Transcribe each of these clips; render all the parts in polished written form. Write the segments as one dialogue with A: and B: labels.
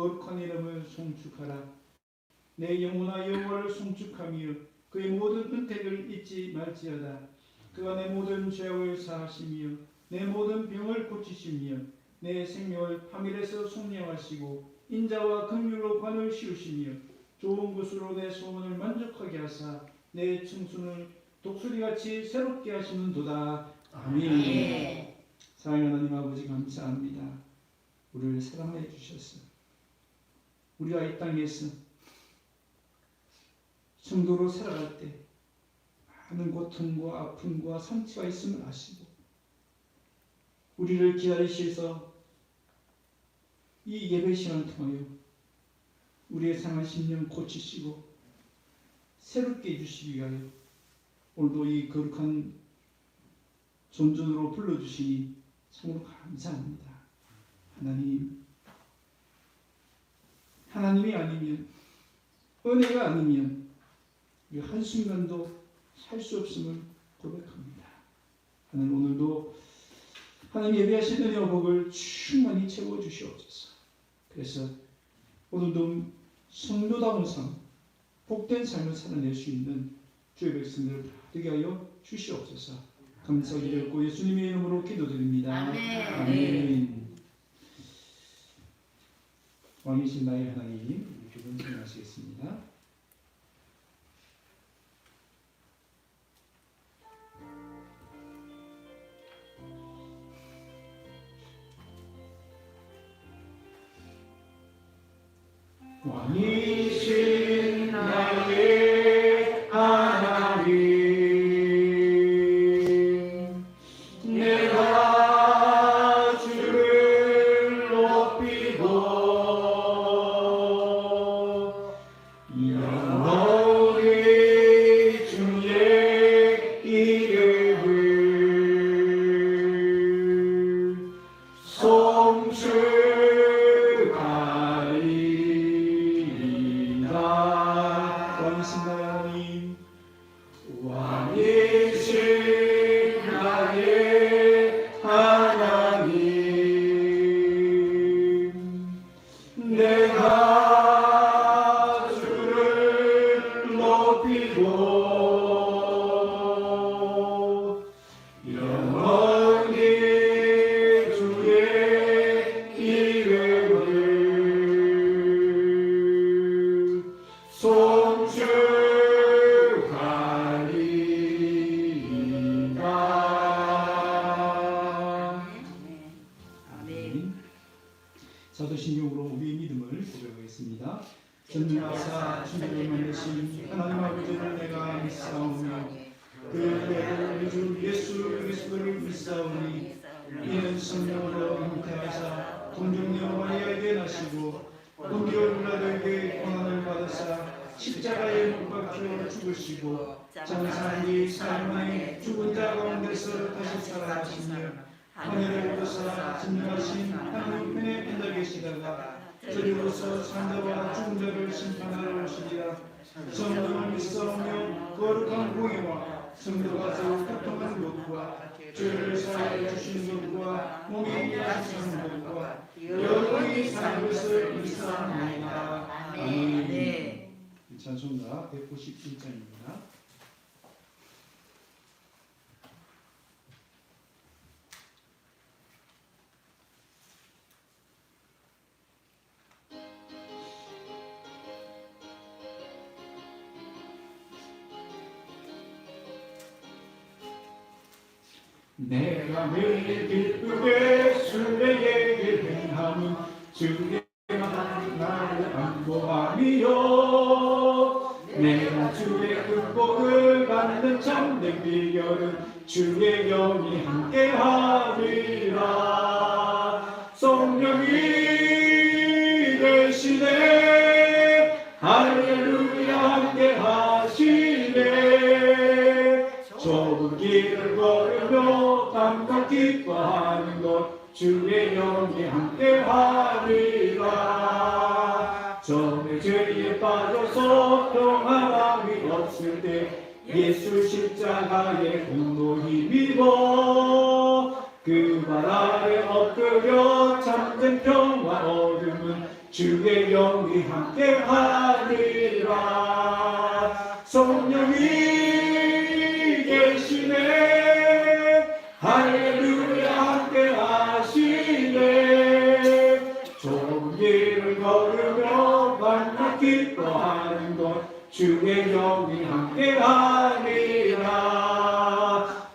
A: 거룩한 이름을 송축하라. 내 영혼아 여호와를 송축하며 그의 모든 은택을 잊지 말지어다. 그가 내 모든 죄악을 사하시며 내 모든 병을 고치시며 내 생명을 파멸에서 속량하시고 인자와 긍휼로 관을 씌우시며 좋은 것으로 내 소원을 만족하게 하사 내 청순을 독수리같이 새롭게 하시는도다. 아멘. 사랑하는 하나님 아버지 감사합니다. 우리를 사랑해 주셔서 우리가 이 땅에서 성도로 살아갈 때 많은 고통과 아픔과 상처가 있음을 아시고 우리를 기다리셔서 이 예배 시간을 통하여 우리의 상한 심령 고치시고 새롭게 해주시기 위하여 오늘도 이 거룩한 존전으로 불러주시니 참으로 감사합니다. 하나님이 아니면, 은혜가 아니면 우리 한순간도 살 수 없음을 고백합니다. 하나님 오늘도 하나님 예배하신 은혜와 복을 충만히 채워주시옵소서. 그래서 오늘도 성도다운 삶, 복된 삶을 살아낼 수 있는 주의 백성들을 되게 하여 주시옵소서. 감사드렸고 예수님의 이름으로 기도드립니다.
B: 아멘.
A: 아멘. 왕이신 나의 하나님, 두분 찬양하시겠습니다. 왕이신 나의 하나님, 내가 주를 높이고 영원히 주의 이름을 왕이신 나의 하나님, 내가 주를 높이고 영원히 주의 이름을 사도신경으로 우리의 믿음을 고백하겠습니다. 전능하사 천지를 만드신 하나님 아버지를 내가 믿사오며 그 우리 주 예수 그리스도를 믿사오니 이는 성령으로 잉태하사 동정녀 마리아에게 나시고 본디오 빌라도에게 고난을 받으사 십자가에 못 박혀 죽으시고 장사한 뒤 사흘 만에 죽은 자 가운데서 다시 살아나시며 하늘에 오르사 진정하신 하나님 편에 앉아 계시다가 저리로서 산자와 죽은 자를 심판하러 오시리라. 성령을 믿사오며 거룩한 공예와 성도가 서로 교통하는 것과 죄를 사하여 주시는 것과 몸이 약속하는 것과 영원히 사는 것을 믿사옵나이다. 아멘. 찬송가 191장입니다. 내가 매일 기쁘게 순례의 행함은 주의 나를 안보함이요. 내가 주의 극복을 받는 참된 비결은 주의 영이 함께하리라. 성령이 되시네 할렐루야 함께하시네. 좁은 길을 걸으며 감격 기뻐하는 것 주의 영이 함께하리라. 전에 죄에 빠져서 평안함이 없을 때 예수 십자가의 공로 힘입어 그 발 아래 엎드려 참된 평화 얻음은 주의 영이 함께하리라. 성령이 계시네. 할렐루야 함께하시네. 좁은 길을 걸으며 만나 기뻐하는 것 주의 영이 함께하리라.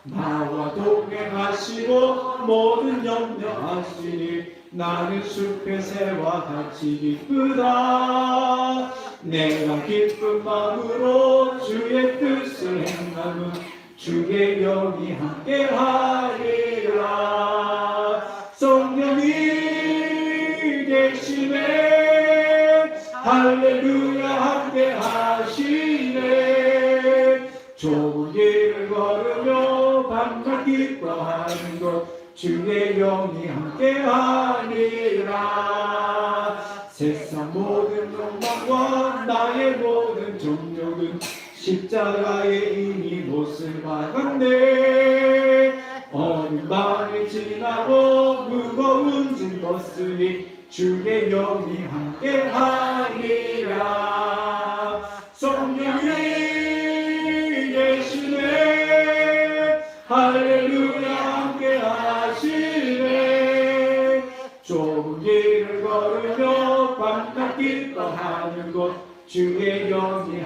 A: 나와 동행하시고 모든 염려하시니 나는 숲의 새와 같이 기쁘다. 내가 기쁜 마음으로 주의 뜻을 행하면 주의 영이 함께하리라. 성령이 계시네. 할렐루야 함께하시네. 좁은 길을 걸으며 밤낮 기뻐하는 것 주의 영이 함께하리라. 세상 모든 욕망과 나의 모든 정욕은 십자가에 이미 못을 박았네. 어느 밤이 지나고 무거운 짐 벗으니 주의 영이 함께하리라. 성령이 계시네. 할렐루야 함께하시네. 좁은 길을 걸으며 밤낮 기뻐하는 곳 주의 영이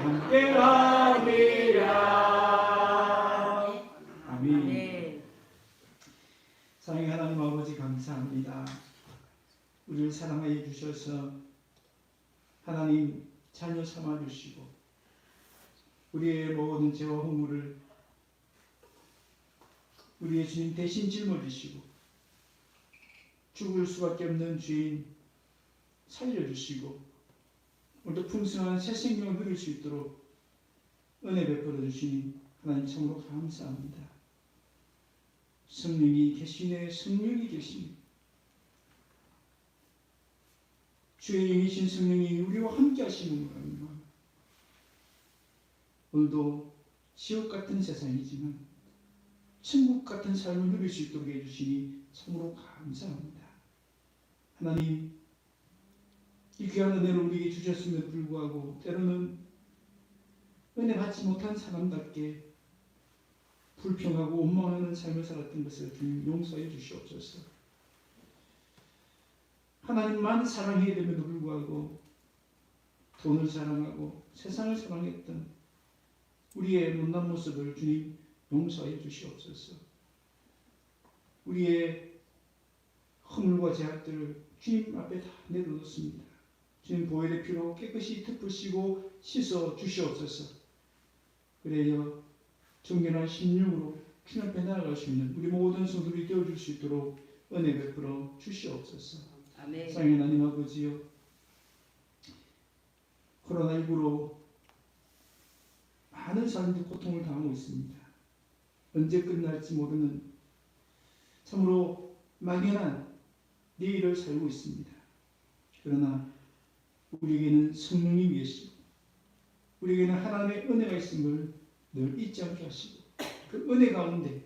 A: 함께하리라. 아멘. 사랑의 하나님 아버지 감사합니다. 우리를 사랑하여 주셔서 하나님 자녀 삼아 주시고 우리의 모든 죄와 허물을 우리의 주님 대신 짊어지시고 죽을 수밖에 없는 죄인 살려주시고 오늘도 풍성한 새 생명을 누릴 수 있도록 은혜 베풀어 주시니 하나님 참으로 감사합니다. 성령이 계시네. 성령이 계시네. 주의 영이신 성령이 우리와 함께 하시는 겁니다. 오늘도 지옥 같은 세상이지만 천국 같은 삶을 누릴 수 있도록 해주시니 참으로 감사합니다. 하나님, 이 귀한 은혜를 우리에게 주셨음에도 불구하고 때로는 은혜 받지 못한 사람답게 불평하고 원망하는 삶을 살았던 것을 주님 용서해 주시옵소서. 하나님만 사랑해야 됨에도 불구하고 돈을 사랑하고 세상을 사랑했던 우리의 못난 모습을 주님 용서해 주시옵소서. 우리의 허물과 죄악들을 주님 앞에 다 내려놓습니다. 주님 보혈의 피로 깨끗이 덮으시고 씻어 주시옵소서. 그래야 정결한 심령으로 주님 앞에 나아갈 수 있는 우리 모든 성도들이 되어줄 수 있도록 은혜 베풀어 주시옵소서.
B: 아멘.
A: 사랑의 하나님 아버지요, 코로나19로 많은 사람들이 고통을 당하고 있습니다. 언제 끝날지 모르는 참으로 막연한 내일을 살고 있습니다. 그러나 우리에게는 성령님이 계시고 우리에게는 하나님의 은혜가 있음을 늘 잊지 않게 하시고 그 은혜 가운데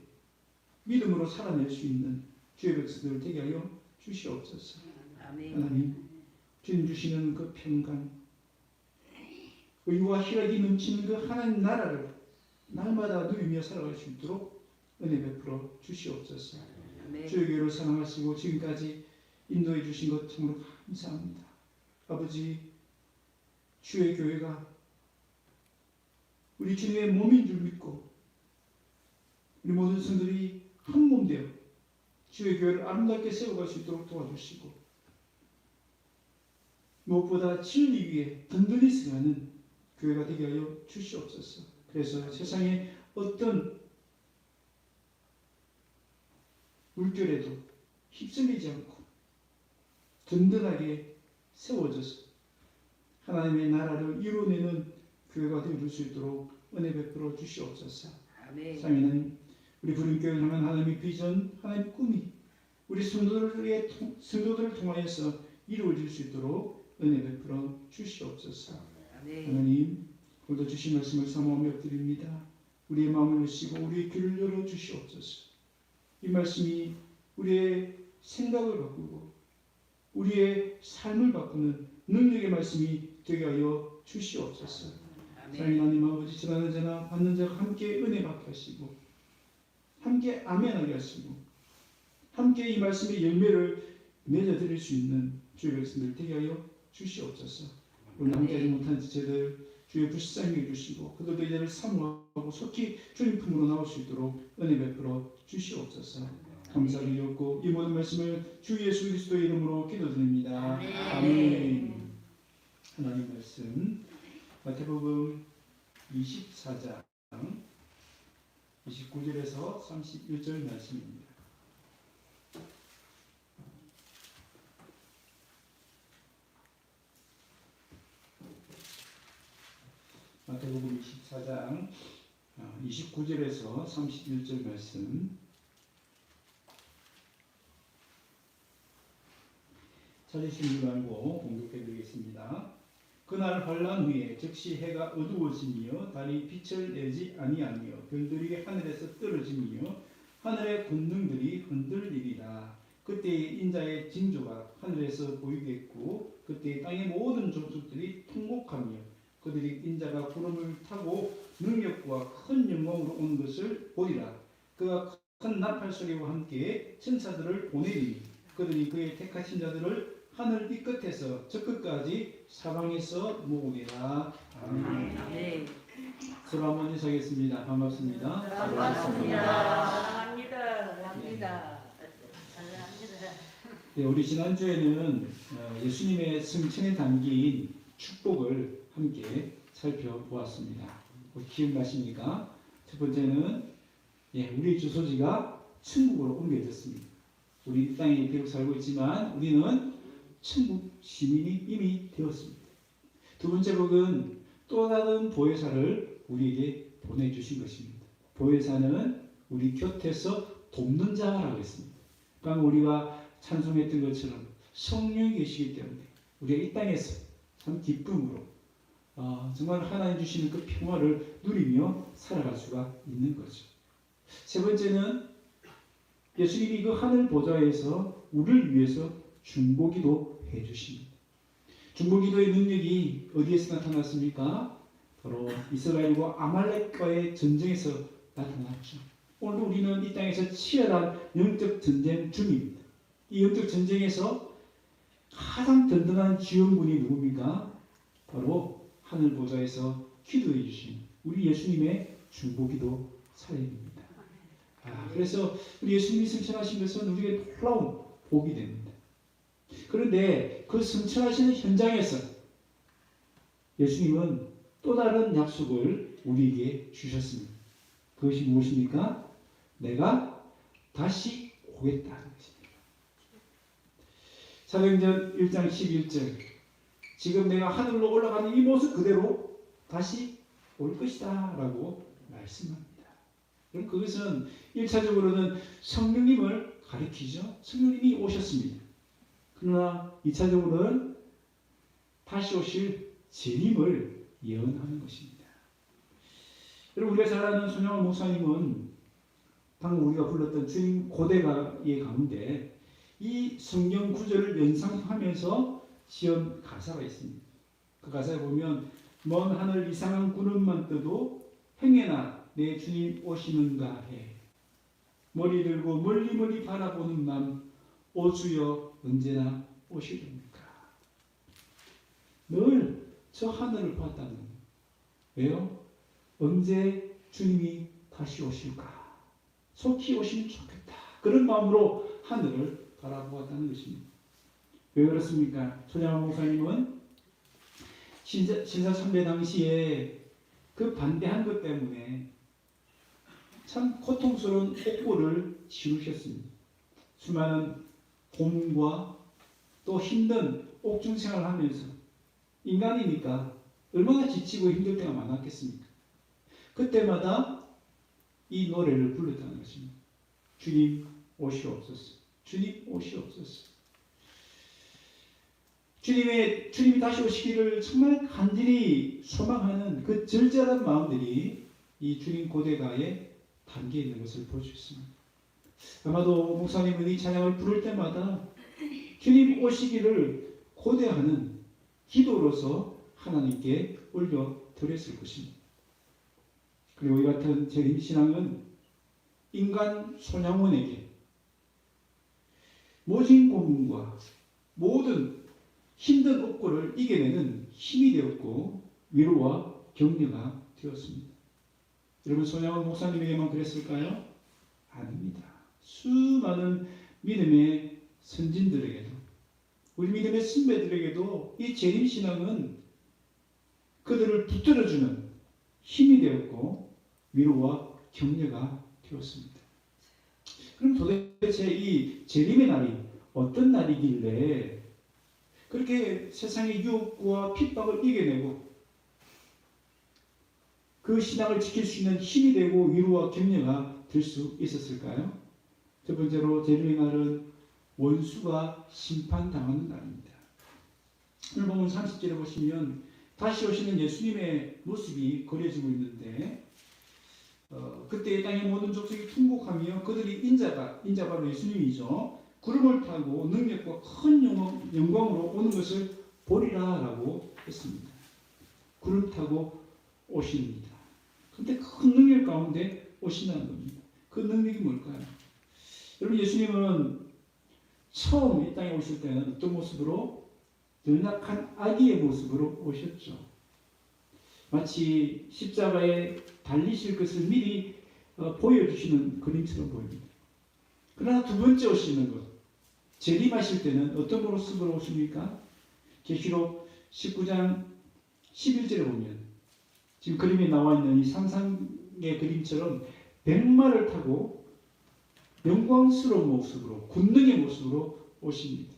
A: 믿음으로 살아낼 수 있는 주의 백성들 되게 하여 주시옵소서.
B: 아멘.
A: 하나님, 주님 주시는 그 평강, 의와 희락이 넘치는 그 하나님 나라를 날마다 누리며 살아갈 수 있도록 은혜 베풀어 주시옵소서.
B: 아멘.
A: 주의 교회를 사랑하시고 지금까지 인도해 주신 것 참으로 감사합니다. 아버지, 주의 교회가 우리 주님의 몸인 줄 믿고 우리 모든 성들이 한 몸 되어 주의 교회를 아름답게 세워갈 수 있도록 도와주시고 무엇보다 진리 위에 든든히 서가는 교회가 되게 하여 주시옵소서. 그래서 세상에 어떤 물결에도 휩쓸리지 않고 든든하게 세워져서 하나님의 나라를 이루어내는 교회가 되어줄 수 있도록 은혜 베풀어 주시옵소서.
B: 아멘.
A: 사랑하는 우리 부름교회를 향한 하나님의 비전, 하나님의 꿈이 우리 성도들을 통하여서 이루어질 수 있도록 은혜 베풀어 주시옵소서.
B: 아멘.
A: 하나님, 오늘도 주신 말씀을 사모하며 엎드립니다. 우리의 마음을 여시고 우리의 귀를 열어 주시옵소서. 이 말씀이 우리의 생각을 바꾸고 우리의 삶을 바꾸는 능력의 말씀이 되게 하여 주시옵소서. 사랑하는 하나님 아버지, 전하는 자나 받는 자가 함께 은혜 받게 하시고 함께 아멘하게 하시고 함께 이 말씀의 열매를 맺어드릴 수 있는 주의 백성들 되게 하여 주시옵소서. 오늘 함께하지 못한 지체들 주의 불쌍히 해주시고 그들도 이제를 사모하고 속히 주님 품으로 나올 수 있도록 은혜 베풀어 주시옵소서. 감사드리옵고 이 모든 말씀을 주 예수 그리스도의 이름으로 기도드립니다. 아멘. 하나님 말씀 마태복음 24장 29절에서 31절 말씀입니다. 마태복음 24장 29절에서 31절 말씀 찾으신 줄 알고 공독해 드리겠습니다. 그날 환란 후에 즉시 해가 어두워지며 달이 빛을 내지 아니하며 별들이 하늘에서 떨어지며 하늘의 권능들이 흔들리리라. 그때의 인자의 징조가 하늘에서 보이겠고 그때 땅의 모든 족속들이 통곡하며 그들이 인자가 구름을 타고 능력과 큰 영광으로 온 것을 보리라. 그가 큰 나팔 소리와 함께 천사들을 보내리니 그들이 그의 택하신 자들을 하늘 이 끝에서 저 끝까지 사방에서 모으리라. 아멘.
B: 네.
A: 서로 한번 인사하겠습니다. 반갑습니다.
B: 반갑습니다.
A: 네, 우리 지난주에는 예수님의 승천에 담긴 축복을 함께 살펴보았습니다. 기억나십니까? 첫 번째는 우리 주소지가 천국으로 옮겨졌습니다. 우리 이 땅에 비록 살고 있지만 우리는 천국 시민이 이미 되었습니다. 두 번째 복은 또 다른 보혜사를 우리에게 보내주신 것입니다. 보혜사는 우리 곁에서 돕는 자라고 했습니다. 방금 우리가 찬송했던 것처럼 성령이 계시기 때문에 우리가 이 땅에서 참 기쁨으로 정말 하나님 주시는 그 평화를 누리며 살아갈 수가 있는 거죠. 세 번째는 예수님이 그 하늘 보좌에서 우리를 위해서 중보기도 해주십니다. 중보기도의 능력이 어디에서 나타났습니까? 바로 이스라엘과 아말렉과의 전쟁에서 나타났죠. 오늘도 우리는 이 땅에서 치열한 영적 전쟁 중입니다. 이 영적 전쟁에서 가장 든든한 지원군이 누굽니까? 바로 하늘 보좌에서 기도해 주신 우리 예수님의 중보기도 사역입니다. 그래서 우리 예수님이 승천하신 것은 우리에게 놀라운 복이 됩니다. 그런데 그 승천하시는 현장에서 예수님은 또 다른 약속을 우리에게 주셨습니다. 그것이 무엇입니까? 내가 다시 오겠다는 것입니다. 사도행전 1장 11절 지금 내가 하늘로 올라가는 이 모습 그대로 다시 올 것이다 라고 말씀합니다. 그럼 그것은 1차적으로는 성령님을 가리키죠. 성령님이 오셨습니다. 그러나 2차적으로는 다시 오실 재림을 예언하는 것입니다. 여러분 우리가 잘 아는 손영환 목사님은 방금 우리가 불렀던 주님 고대가의 가운데 이 성경 구절을 연상하면서 지은 가사가 있습니다. 그 가사에 보면 먼 하늘 이상한 구름만 떠도 행여나 내 주님 오시는가 해 머리 들고 멀리 바라보는 맘 오 주여 언제나 오시렵니까? 늘 저 하늘을 봤다는 거예요. 왜요? 언제 주님이 다시 오실까? 속히 오시면 좋겠다. 그런 마음으로 하늘을 바라보았다는 것입니다. 왜 그렇습니까? 손양환 목사님은 신사참배 당시에 그 반대한 것 때문에 참 고통스러운 옥고를 치르셨습니다. 수많은 곰과 또 힘든 옥중 생활을 하면서 인간이니까 얼마나 지치고 힘들 때가 많았겠습니까? 그때마다 이 노래를 불렀다는 것입니다. 주님 오시옵소서. 주님 오시옵소서. 주님이 다시 오시기를 정말 간절히 소망하는 그 절절한 마음들이 이 주님 고대가에 담겨 있는 것을 볼 수 있습니다. 아마도 목사님은 이 찬양을 부를 때마다 주님 오시기를 고대하는 기도로서 하나님께 올려드렸을 것입니다. 그리고 이 같은 재림신앙은 인간 손양원에게 모진 고문과 모든 힘든 업고를 이겨내는 힘이 되었고 위로와 격려가 되었습니다. 여러분, 손양원 목사님에게만 그랬을까요? 아닙니다. 수많은 믿음의 선진들에게도, 우리 믿음의 선배들에게도 이 재림신앙은 그들을 붙들어주는 힘이 되었고 위로와 격려가 되었습니다. 그럼 도대체 이 재림의 날이 어떤 날이길래 그렇게 세상의 유혹과 핍박을 이겨내고 그 신앙을 지킬 수 있는 힘이 되고 위로와 격려가 될 수 있었을까요? 첫 번째로 재림의 날은 원수가 심판당하는 날입니다. 오늘 보면 30절에 보시면 다시 오시는 예수님의 모습이 그려지고 있는데 그때 땅의 모든 족속이 통곡하며 그들이 인자 바로 예수님이죠. 구름을 타고 능력과 큰 영광으로 오는 것을 보리라 라고 했습니다. 구름 타고 오십니다. 그런데 큰 능력 가운데 오신다는 겁니다. 그 능력이 뭘까요? 여러분, 예수님은 처음 이 땅에 오실 때는 어떤 모습으로? 연약한 아기의 모습으로 오셨죠. 마치 십자가에 달리실 것을 미리 보여주시는 그림처럼 보입니다. 그러나 두 번째 오시는 것, 재림하실 때는 어떤 모습으로 오십니까? 계시록 19장 11절에 보면 지금 그림에 나와 있는 이 상상의 그림처럼 백마를 타고 영광스러운 모습으로, 권능의 모습으로 오십니다.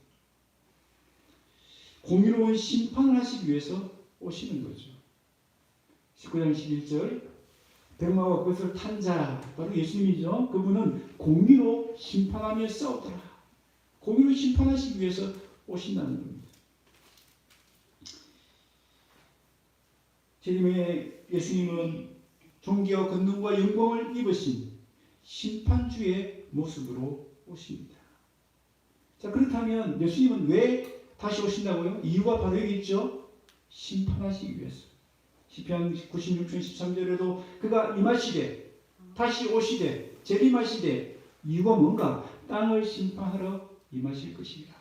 A: 공의로운 심판을 하시기 위해서 오시는 거죠. 19장 11절, 백마와 그것을 탄 자, 바로 예수님이죠. 그분은 공의로 심판하며 싸우더라. 공의로 심판하시기 위해서 오신다는 겁니다. 재림의 예수님은 존귀와 권능과 영광을 입으신 심판주의 모습으로 오십니다. 자, 그렇다면 예수님은 왜 다시 오신다고요? 이유가 바로 여기 있죠. 심판하시기 위해서. 시편 96편 13절에도 그가 임하시되 다시 오시되 재림하시되, 이유가 뭔가? 땅을 심판하러 임하실 것이라.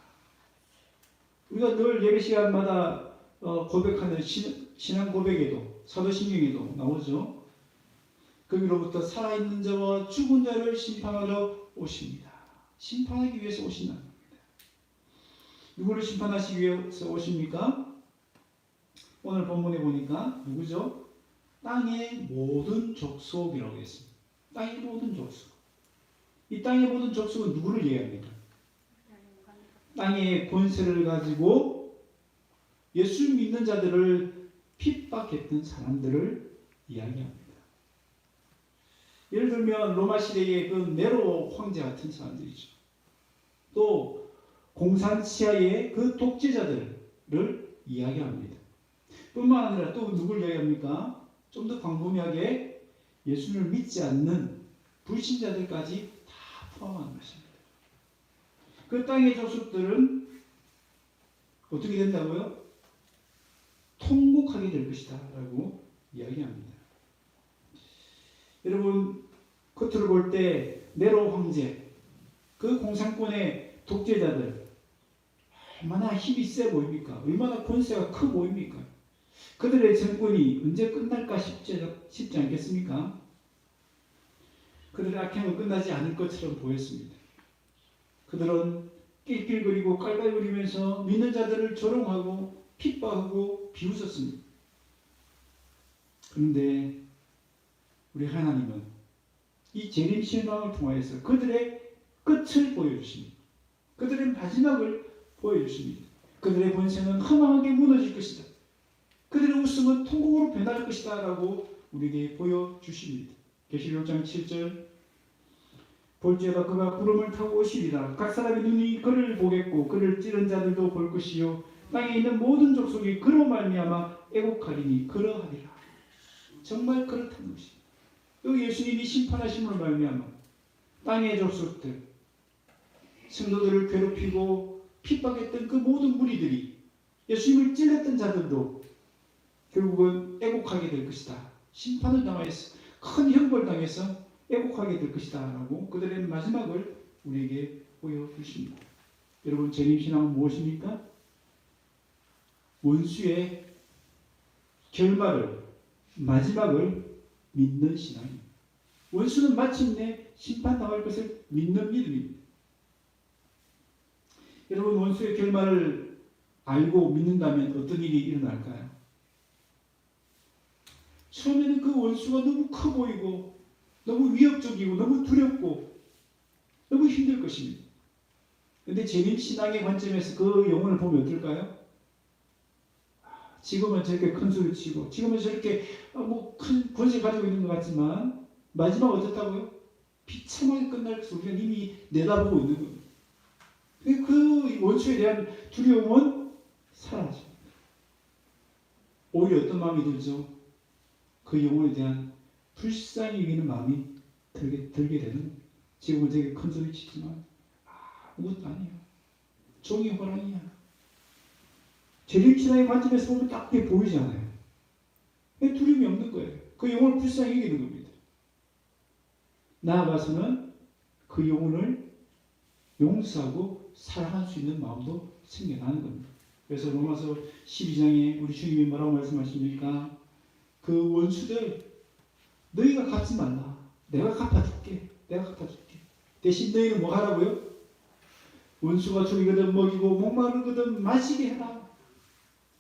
A: 우리가 늘 예배 시간마다 고백하는 신앙 고백에도, 사도신경에도 나오죠. 거기로부터 살아있는 자와 죽은 자를 심판하러 오십니다. 심판하기 위해서 오신다는 겁니다. 누구를 심판하시기 위해서 오십니까? 오늘 본문에 보니까 누구죠? 땅의 모든 족속이라고 했습니다. 땅의 모든 족속. 이 땅의 모든 족속은 누구를 얘기합니까? 땅의 권세를 가지고 예수 믿는 자들을 핍박했던 사람들을 이야기합니다. 예를 들면 로마 시대의 그 네로 황제 같은 사람들이죠. 또 공산치하의 그 독재자들을 이야기합니다. 뿐만 아니라 또 누굴 이야기합니까? 좀 더 광범위하게 예수를 믿지 않는 불신자들까지 다 포함하는 것입니다. 그 땅의 족속들은 어떻게 된다고요? 통곡하게 될 것이다 라고 이야기합니다. 여러분, 겉으로 볼 때 네로 황제, 그 공산권의 독재자들 얼마나 힘이 세 보입니까? 얼마나 권세가 커 보입니까? 그들의 정권이 언제 끝날까 싶지 않겠습니까? 그들의 악행은 끝나지 않을 것처럼 보였습니다. 그들은 낄낄거리고 깔깔거리면서 믿는 자들을 조롱하고 핍박하고 비웃었습니다. 그런데 우리 하나님은 이 재림신앙을 통하여서 그들의 끝을 보여주십니다. 그들의 마지막을 보여주십니다. 그들의 권세는 허망하게 무너질 것이다. 그들의 웃음은 통곡으로 변할 것이다 라고 우리에게 보여주십니다. 계시록 6장 7절, 볼지어다 그가 구름을 타고 오시리라. 각 사람의 눈이 그를 보겠고 그를 찌른 자들도 볼 것이요 땅에 있는 모든 족속이 그로 말미암아 애곡하리니 그러하리라. 정말 그렇다는 것입니다. 여기 예수님이 심판하심으로 말미암아 땅의 족속들, 성도들을 괴롭히고 핍박했던 그 모든 무리들이 예수님을 찔렀던 자들도 결국은 애곡하게 될 것이다. 심판을 당해서 큰 형벌을 당해서 애곡하게 될 것이다 라고 그들의 마지막을 우리에게 보여주십니다. 여러분, 재림신앙은 무엇입니까? 원수의 결말을, 마지막을 믿는 신앙입니다. 원수는 마침내 심판당할 것을 믿는 믿음입니다. 여러분, 원수의 결말을 알고 믿는다면 어떤 일이 일어날까요? 처음에는 그 원수가 너무 커 보이고 너무 위협적이고 너무 두렵고 너무 힘들 것입니다. 그런데 재림신앙의 관점에서 그 영혼을 보면 어떨까요? 지금은 저렇게 큰 소리 치고 지금은 저렇게 큰 권세 가지고 있는 것 같지만 마지막 어떻다고요? 비참하게 끝날 것을 우리가 이미 내다보고 있는 겁니다. 그 원수에 대한 두려움은 사라집니다. 오히려 어떤 마음이 들죠? 그 영혼에 대한 불쌍히 여기는 마음이 들게 되는 겁니다. 지금은 되게 큰 소리 치지만 아무것도 아니에요. 종이 호랑이야. 재림신앙의 관점에서 보면 딱 그게 보이지 않아요. 두려움이 없는 거예요. 그 영혼을 불쌍히 여기는 겁니다. 나아가서는 그 영혼을 용서하고 사랑할 수 있는 마음도 생겨나는 겁니다. 그래서 로마서 12장에 우리 주님이 뭐라고 말씀하십니까? 그 원수들 너희가 갚지 말라. 내가 갚아줄게. 대신 너희는 뭐 하라고요? 원수가 죽이거든 먹이고 목마르거든 마시게 해라.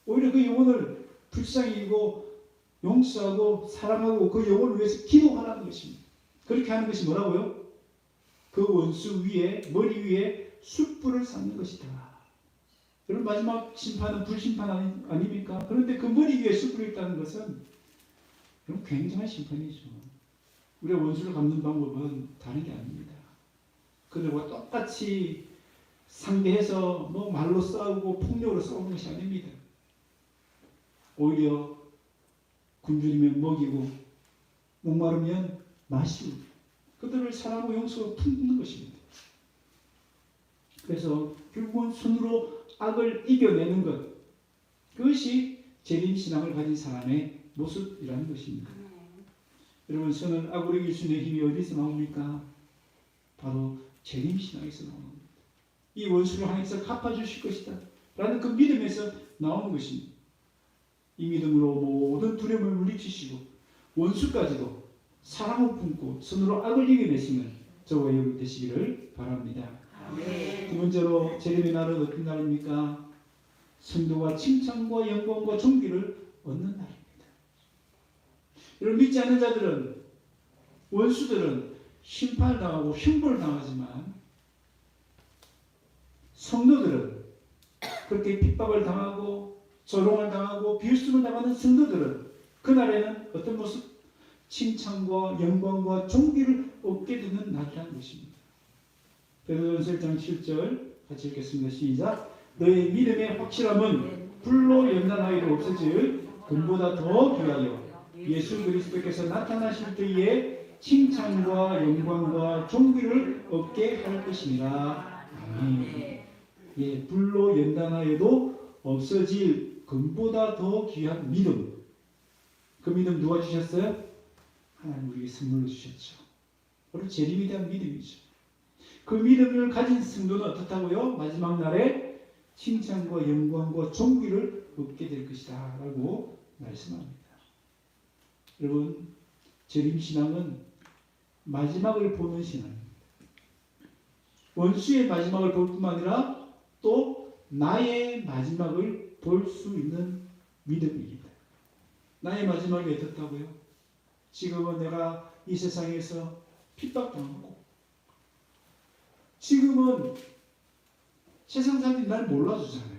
A: 오히려 그 영혼을 불쌍히 여기고 용서하고 사랑하고 그 영혼을 위해서 기도하라는 것입니다. 그렇게 하는 것이 뭐라고요? 그 원수 위에, 머리 위에 숯불을 쌓는 것이다. 여러분, 마지막 심판은 불심판 아닙니까? 그런데 그 머리 위에 숯불이 있다는 것은 그럼 굉장한 심판이죠. 우리가 원수를 갚는 방법은 다른 게 아닙니다. 그들과 똑같이 상대해서 말로 싸우고 폭력으로 싸우는 것이 아닙니다. 오히려 굶주리면 먹이고 목마르면 마시고 그들을 사랑하고 용서하고 품는 것입니다. 그래서 결국은 손으로 악을 이겨내는 것, 그것이 재림신앙을 가진 사람의 모습이라는 것입니다. 여러분, 손을 악으로 이길 수 있는 힘이 어디서 나옵니까? 바로 재림신앙에서 나오는 겁니다. 이 원수를 하나님께서 갚아주실 것이다 라는 그 믿음에서 나오는 것입니다. 이 믿음으로 모든 두려움을 물리치시고 원수까지도 사랑을 품고 손으로 악을 이겨내시는 저와 여러분 되시기를 바랍니다.
B: 네.
A: 두 번째로 재림의 날은 어떤 날입니까? 성도가 칭찬과 영광과 존귀를 얻는 날입니다. 여러분, 믿지 않는 자들은, 원수들은 심판을 당하고 형벌을 당하지만 성도들은 그렇게 핍박을 당하고 조롱을 당하고 비웃음을 당하는 성도들은 그날에는 어떤 모습? 칭찬과 영광과 존귀를 얻게 되는 날이라는 것입니다. 베드로전서 1장 7절 같이 읽겠습니다. 시작. 너의 믿음의 확실함은 불로 연단하여도 없어질 금보다 더 귀하여 예수 그리스도께서 나타나실 때에 칭찬과 영광과 존귀를 얻게 할 것이니라. 아멘. 예, 불로 연단하여도 없어질 금보다 더 귀한 믿음. 그 믿음 누가 주셨어요? 하나님 우리에게 선물로 주셨죠. 바로 재림에 대한 믿음이죠. 그 믿음을 가진 성도는 어떻다고요? 마지막 날에 칭찬과 영광과 존귀를 얻게 될 것이다 라고 말씀합니다. 여러분, 재림신앙은 마지막을 보는 신앙입니다. 원수의 마지막을 볼 뿐만 아니라 또 나의 마지막을 볼 수 있는 믿음입니다. 나의 마지막이 어떻다고요? 지금은 내가 이 세상에서 핍박당하고 지금은 세상 사람들이 날 몰라주잖아요.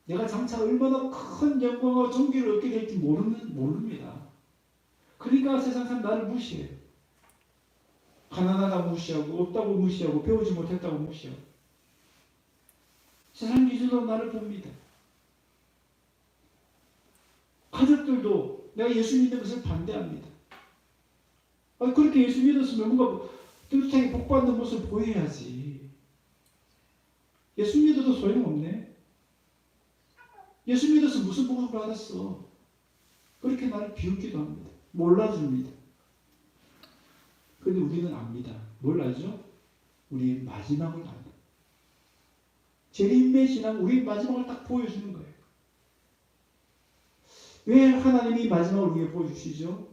A: 내가 장차 얼마나 큰 영광과 존귀를 얻게 될지 모릅니다. 그러니까 세상 사람 나를 무시해요. 가난하다고 무시하고 없다고 무시하고 배우지 못했다고 무시하고 세상 기준으로 나를 봅니다. 가족들도 내가 예수 믿는 것을 반대합니다. 그렇게 예수 믿었으면 뭔가 뜨뜻하게 복받는 모습을 보여야지. 예수 믿어도 소용없네. 예수 믿어서 무슨 복을 받았어? 그렇게 나를 비웃기도 합니다. 몰라줍니다. 그런데 우리는 압니다. 뭘 알죠? 우리의 마지막을 압니다. 재림의 신앙, 우리의 마지막을 딱 보여주는 거예요. 왜 하나님이 마지막을 우리에게 보여주시죠?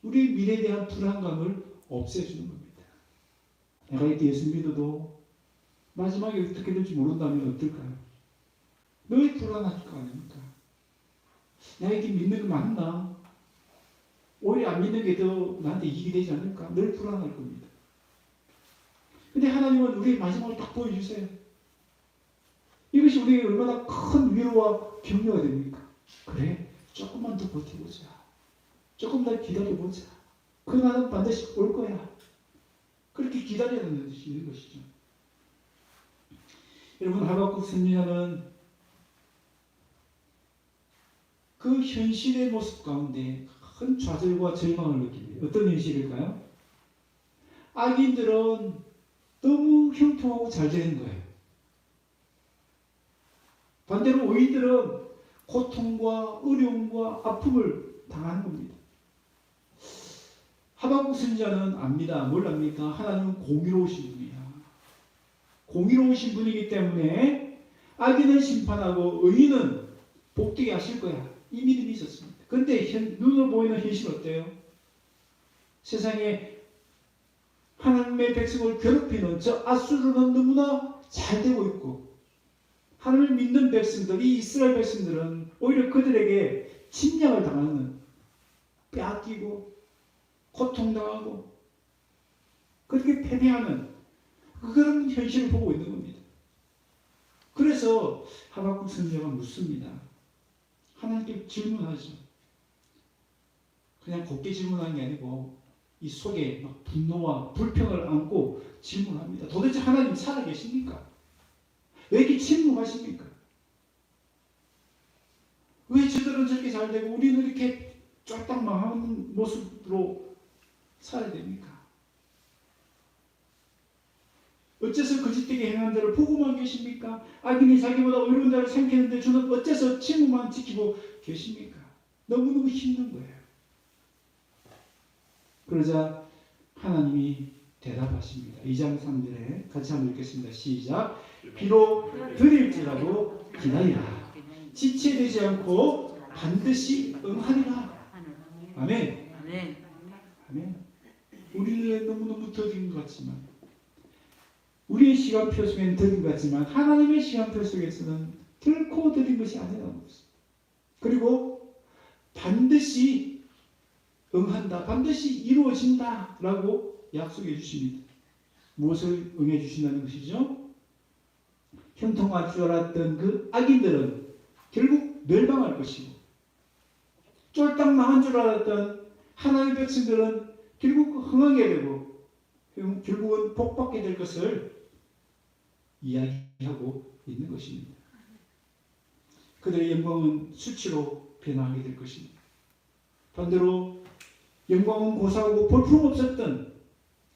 A: 우리 미래에 대한 불안감을 없애주는 겁니다. 내가 이렇게 예수 믿어도 마지막에 어떻게 될지 모른다면 어떨까요? 늘 불안할 거 아닙니까? 내가 이렇게 믿는 거 맞나? 오히려 안 믿는 게 더 나한테 이익이 되지 않을까? 늘 불안할 겁니다. 근데 하나님은 우리의 마지막을 딱 보여주세요. 이것이 우리에게 얼마나 큰 위로와 격려가 됩니까? 그래, 조금만 더 버텨보자. 조금 더 기다려보자. 그 날은 반드시 올 거야. 그렇게 기다려야 되는 것이죠. 여러분, 하박국 선지자는 그 현실의 모습 가운데 큰 좌절과 절망을 느낍니다. 어떤 현실일까요? 악인들은 너무 형통하고 잘 되는 거예요. 반대로 의인들은 고통과 어려움과 아픔을 당하는 겁니다. 하박국 선지자는 압니다. 뭘 압니까? 하나님은 공의로우신 분이야. 공의로우신 분이기 때문에 악인은 심판하고 의인은 복되게 하실 거야. 이 믿음이 있었습니다. 그런데 눈으로 보이는 현실은 어때요? 세상에 하나님의 백성을 괴롭히는 저 아수르는 너무나 잘 되고 있고, 하나님을 믿는 백성들, 이 이스라엘 백성들은 오히려 그들에게 침략을 당하는, 빼앗기고 고통당하고 그렇게 패배하는 그런 현실을 보고 있는 겁니다. 그래서 하박국 선지자가 묻습니다. 하나님께 질문하죠. 그냥 곱게 질문하는 게 아니고 이 속에 막 분노와 불평을 안고 질문합니다. 도대체 하나님 살아계십니까? 왜 이렇게 침묵하십니까? 왜 저들은 저렇게 잘 되고 우리는 이렇게 쫄딱 망하는 모습으로 살아야 됩니까? 어째서 거짓되게 행한 자를 보고만 계십니까? 악인이 자기보다 의로운 자를 삼키는데 저는 어째서 침묵만 지키고 계십니까? 너무너무 힘든 거예요. 그러자 하나님이 대답하십니다. 2장 3절에 같이 한번 읽겠습니다. 시작. 비록 드릴지라도 기다리라. 지체되지 않고 반드시 응하리라. 아멘. 아멘. 우리는 너무너무 더딘 것 같지만, 우리의 시간표 속에는 더딘 것 같지만 하나님의 시간표 속에서는 결코 더딘 것이 아니라는 것입니다. 그리고 반드시 응한다, 반드시 이루어진다 라고 약속해 주십니다. 무엇을 응해 주신다는 것이죠? 형통할 줄 알았던 그 악인들은 결국 멸망할 것이고, 쫄딱 망한 줄 알았던 하나님의 백성들은 결국 흥하게 되고 결국은 복받게 될 것을 이야기하고 있는 것입니다. 그들의 영광은 수치로 변하게 될 것입니다. 반대로 영광은 고사하고 볼품없었던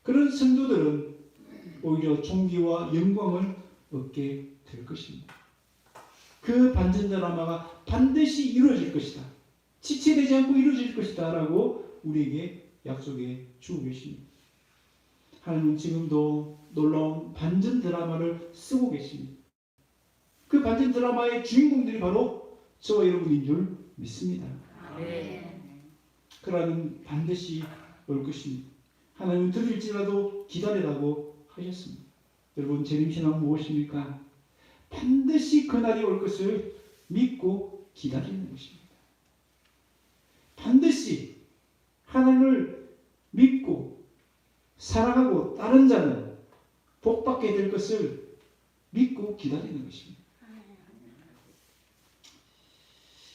A: 그런 성도들은 오히려 존귀와 영광을 얻게 될 것입니다. 그 반전 드라마가 반드시 이루어질 것이다. 지체되지 않고 이루어질 것이다 라고 우리에게 약속해 주고 계십니다. 하나님은 지금도 놀라운 반전 드라마를 쓰고 계십니다. 그 반전 드라마의 주인공들이 바로 저와 여러분인 줄 믿습니다. 그러는 반드시 올 것입니다. 하나님은 드릴지라도 기다리라고 하셨습니다. 여러분, 재림신앙은 무엇입니까? 반드시 그날이 올 것을 믿고 기다리는 것입니다. 반드시 하나님을 믿고 사랑하고 따른 자는 복받게 될 것을 믿고 기다리는 것입니다.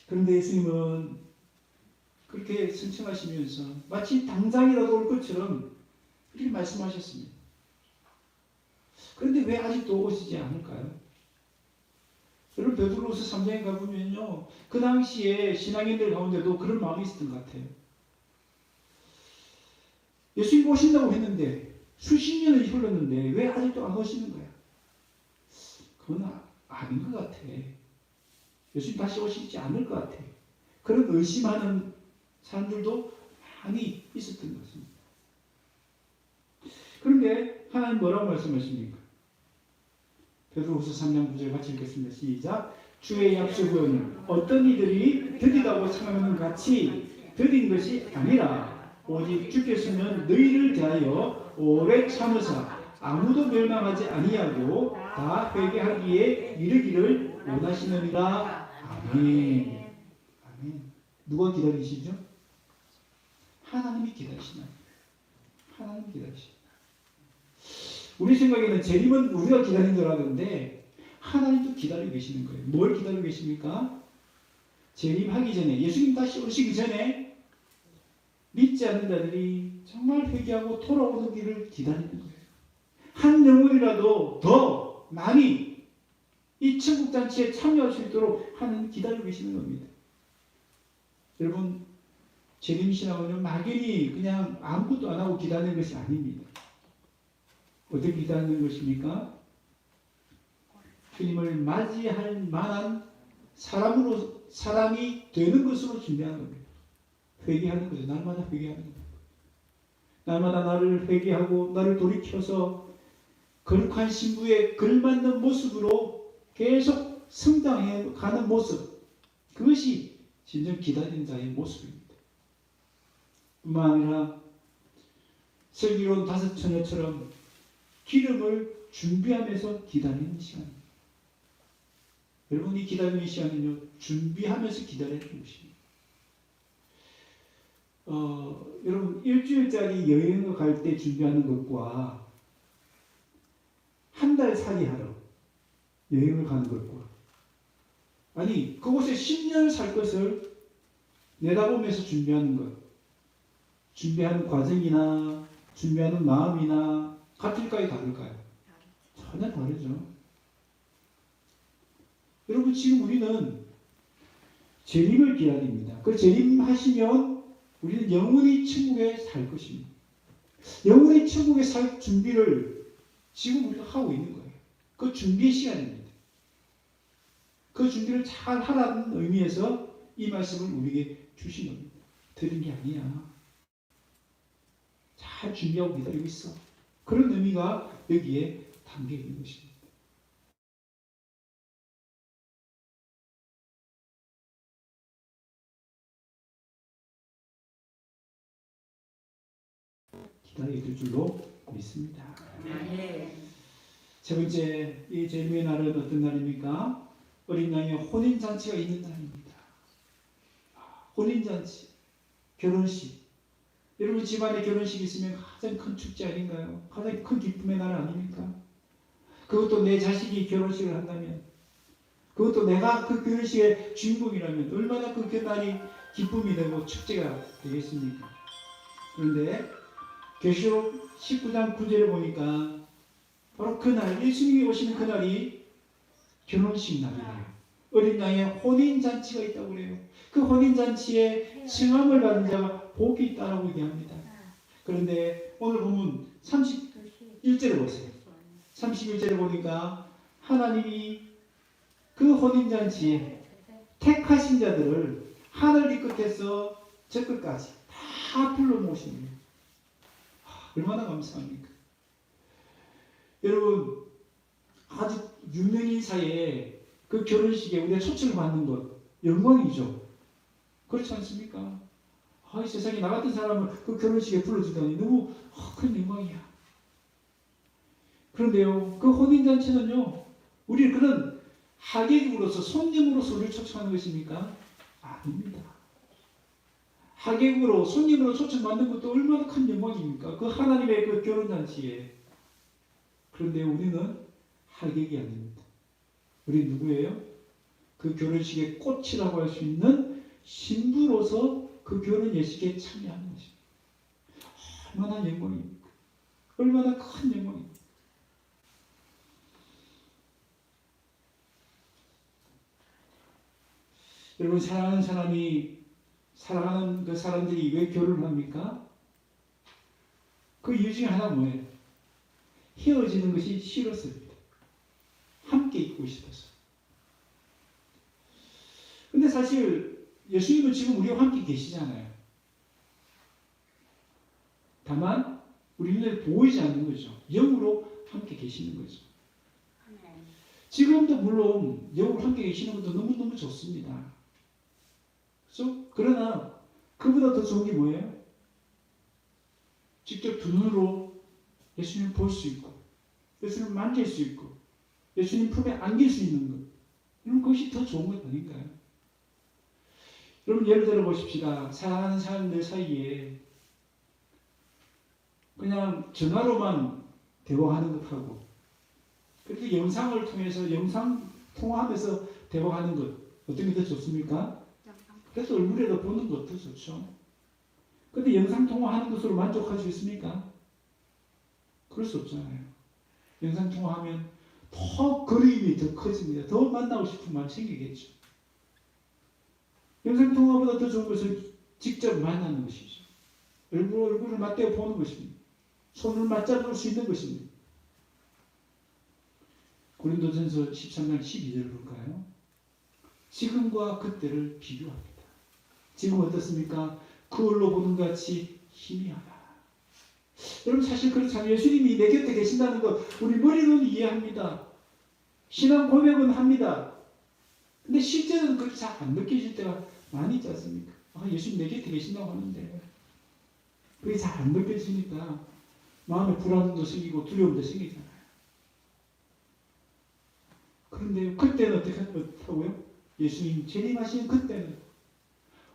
A: 그런데 예수님은 그렇게 선청하시면서 마치 당장이라도 올 것처럼 이렇게 말씀하셨습니다. 그런데 왜 아직도 오시지 않을까요? 여러분, 베드로후서 3장에 가보면요, 그 당시에 신앙인들 가운데도 그런 마음이 있었던 것 같아요. 예수님 오신다고 했는데 수십 년이 흘렀는데 왜 아직도 안 오시는 거야? 그건 아닌 것 같아. 예수님 다시 오시지 않을 것 같아요. 그런 의심하는 사람들도 많이 있었던 것 같습니다. 그런데 하나님 뭐라고 말씀하십니까? 베드로후서 3장 9절 같이 읽겠습니다. 시작. 주의 약속은 어떤 이들이 드리다고 생각하는 같이 드린 것이 아니라 오직 주께서는 너희를 대하여 오래 참으사 아무도 멸망하지 아니하고 다 회개하기에 이르기를 원하시느니라. 아멘. 아멘. 누가 기다리시죠? 하나님이 기다리시나요? 하나님이 기다리시나요? 우리 생각에는 재림은 우리가 기다린 거라는데 하나님도 기다리고 계시는 거예요. 뭘 기다리고 계십니까? 재림하기 전에, 예수님 다시 오시기 전에 믿지 않는 자들이 정말 회개하고 돌아오는 길을 기다리는 거예요. 한 영혼이라도 더 많이 이 천국잔치에 참여할 수 있도록 하나님 기다리고 계시는 겁니다. 여러분, 재림신앙은 막연히 그냥 아무것도 안 하고 기다리는 것이 아닙니다. 어떻게 기다리는 것입니까? 주님을 맞이할 만한 사람이 되는 것으로 준비하는 겁니다. 회개하는 거죠. 날마다 회개하는 겁니다. 날마다 나를 회개하고 나를 돌이켜서 거룩한 신부에 걸맞는 모습으로 계속 성장해 가는 모습, 그것이 진정 기다리는 자의 모습입니다. 뿐만 아니라 슬기로운 다섯 처녀처럼 기름을 준비하면서 기다리는 시간입니다. 여러분이 기다리는 시간은요, 준비하면서 기다리는 것입니다. 여러분, 일주일짜리 여행을 갈 때 준비하는 것과 한 달 살이 하러 여행을 가는 것과, 아니 그곳에 10년 살 것을 내다보면서 준비하는 것, 준비하는 과정이나 준비하는 마음이나 같을까요, 다를까요? 전혀 다르죠. 여러분, 지금 우리는 재림을 기다립니다. 그 재림하시면 우리는 영원히 천국에 살 것입니다. 영원히 천국에 살 준비를 지금 우리가 하고 있는 거예요. 그 준비의 시간입니다. 그 준비를 잘 하라는 의미에서 이 말씀을 우리에게 주신 겁니다. 드린 게 아니야. 잘 준비하고 기다리고 있어. 그런 의미가 여기에 담겨 있는 것입니다. 기다리게 될 줄로 믿습니다. 세 번째, 이 재림의 날은 어떤 날입니까? 어린 양의 혼인잔치가 있는 날입니다. 혼인잔치, 결혼식. 여러분 집안에 결혼식이 있으면 가장 큰 축제 아닌가요? 가장 큰 기쁨의 날 아닙니까? 그것도 내 자식이 결혼식을 한다면, 그것도 내가 그 결혼식의 주인공이라면 얼마나 그 날이 기쁨이 되고 축제가 되겠습니까? 그런데 계시록 19장 9절을 보니까 바로 그날, 예수님이 오시는 그날이 결혼식 날이래요. 어린 양의 혼인잔치가 있다고 그래요. 그 혼인잔치에 승함을 받은 자가 복이 있다라고 얘기합니다. 그런데 오늘 보면 31절에 보세요. 31절에 보니까 하나님이 그 혼인잔치에 택하신 자들을 하늘 이 끝에서 저 끝까지 다 불러 모십니다. 얼마나 감사합니까? 여러분, 아주 유명인 사이에 그 결혼식에 우리가 초청을 받는 것 영광이죠. 그렇지 않습니까? 이 세상에 나 같은 사람을 그 결혼식에 불러주다니 너무 큰 영광이야. 그런데요, 그 혼인잔치는요, 우리 그런 하객으로서 손님으로서 우리를 초청하는 것입니까? 아닙니다. 하객으로 손님으로 초청받는 것도 얼마나 큰 영광입니까? 그 하나님의 그 결혼잔치에. 그런데 우리는 하객이 아닙니다. 우리 누구예요? 그 결혼식의 꽃이라고 할 수 있는 신부로서 그 결혼 예식에 참여하는 것입니다. 얼마나 영광입니까? 얼마나 큰 영광입니까? 여러분, 사랑하는 사람이, 사랑하는 그 사람들이 왜 결혼을 합니까? 그 이유 중에 하나 뭐예요? 헤어지는 것이 싫었습니다. 함께 있고 싶어서. 사실 예수님은 지금 우리와 함께 계시잖아요. 다만 우리는 보이지 않는 거죠. 영으로 함께 계시는 거죠. 지금도 물론 영으로 함께 계시는 것도 너무너무 좋습니다. 그렇죠? 그러나 그보다 더 좋은 게 뭐예요? 직접 두 눈으로 예수님을 볼 수 있고 예수님을 만질 수 있고 예수님 품에 안길 수 있는 것, 이런 것이 더 좋은 것 아닌가요? 여러분 예를 들어 보십시다. 사랑하는 사람들 사이에 그냥 전화로만 대화하는 것하고 그렇게 영상을 통해서 영상 통화하면서 대화하는 것, 어떤 게 더 좋습니까? 그래서 얼굴에도 보는 것도 좋죠. 그런데 영상 통화하는 것으로 만족할 수 있습니까? 그럴 수 없잖아요. 영상 통화하면 더 그림이 더 커집니다. 더 만나고 싶은 마음 생기겠죠. 영상 통화보다 더 좋은 것은 직접 만나는 것이죠. 얼굴을 맞대어 보는 것입니다. 손을 맞잡을 수 있는 것입니다. 고린도전서 13장 12절 볼까요? 지금과 그때를 비교합니다. 지금 어떻습니까? 그걸로 보는 것 같이 희미하다. 여러분 사실 그렇잖아요. 예수님이 내 곁에 계신다는 것 우리 머리로는 이해합니다. 신앙 고백은 합니다. 근데 실제로는 그렇게 잘 안 느껴질 때가 많이 있지 않습니까? 예수님 내 곁에 계신다고 하는데 그게 잘 안 느껴지니까 마음에 불안도 생기고 두려움도 생기잖아요. 그런데 그때는 어떻게 하고요? 예수님 재림하시는 그때는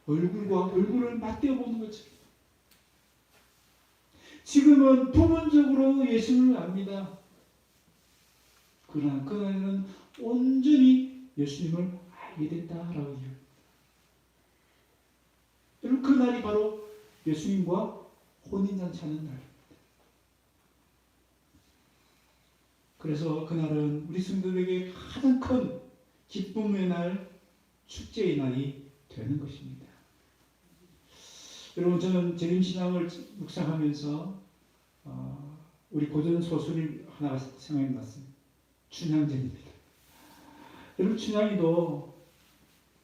A: 얼굴과 얼굴을 맞대어 보는 것처럼 지금은 부분적으로 예수님을 압니다. 그러나 그날은 온전히 예수님을 알게 된다라고 이야기합니다. 여러분 그날이 바로 예수님과 혼인잔치하는 날입니다. 그래서 그날은 우리 성도들에게 가장 큰 기쁨의 날, 축제의 날이 되는 것입니다. 여러분 저는 재림신앙을 묵상하면서 우리 고전 소설이 하나가 생각이 났습니다. 춘향전입니다. 여러분 춘향이도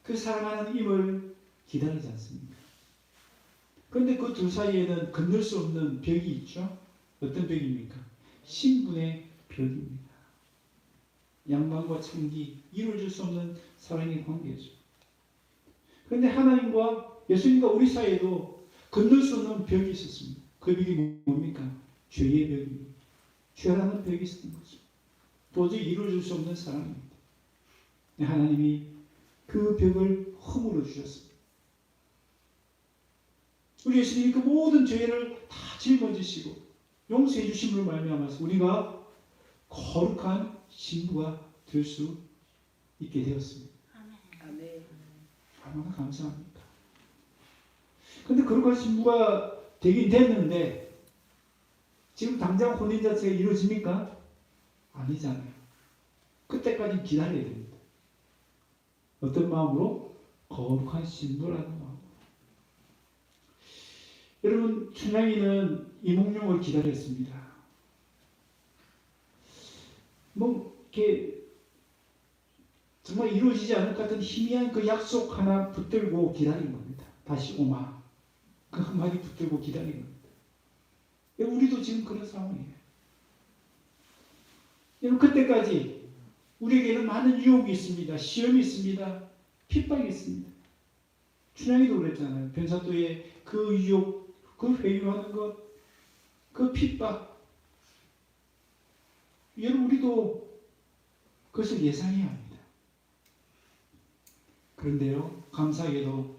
A: 그 사랑하는 임을 기다리지 않습니까? 그런데 그 둘 사이에는 건널 수 없는 벽이 있죠. 어떤 벽입니까? 신분의 벽입니다. 양반과 창기, 이루어질 수 없는 사랑의 관계죠. 그런데 하나님과 예수님과 우리 사이에도 건널 수 없는 벽이 있었습니다. 그 벽이 뭡니까? 죄의 벽입니다. 죄라는 벽이 있었던 거죠. 도저히 이루어질 수 없는 사랑입니다. 하나님이 그 벽을 허물어 주셨습니다. 우리 예수님이 그 모든 죄를 다 짊어지시고 용서해 주심으로 말미암아서 우리가 거룩한 신부가 될 수 있게 되었습니다. 아멘. 얼마나 감사합니까? 그런데 거룩한 신부가 되긴 됐는데 지금 당장 혼인잔치가 이루어집니까? 아니잖아요. 그때까지 기다려야 됩니다. 어떤 마음으로? 거룩한 신부라는 마음으로. 여러분 춘향이는 이몽룡을 기다렸습니다. 이렇게 정말 이루어지지 않을 것 같은 희미한 그 약속 하나 붙들고 기다린 겁니다. 다시 오마. 그 한마디 붙들고 기다린 겁니다. 우리도 지금 그런 상황이에요. 여러분 그때까지 우리에게는 많은 유혹이 있습니다. 시험이 있습니다. 핍박이 있습니다. 춘향이도 그랬잖아요. 변사도의 그 유혹, 그 회유하는 것, 그 핍박. 여러분 우리도 그것을 예상해야 합니다. 그런데요, 감사하게도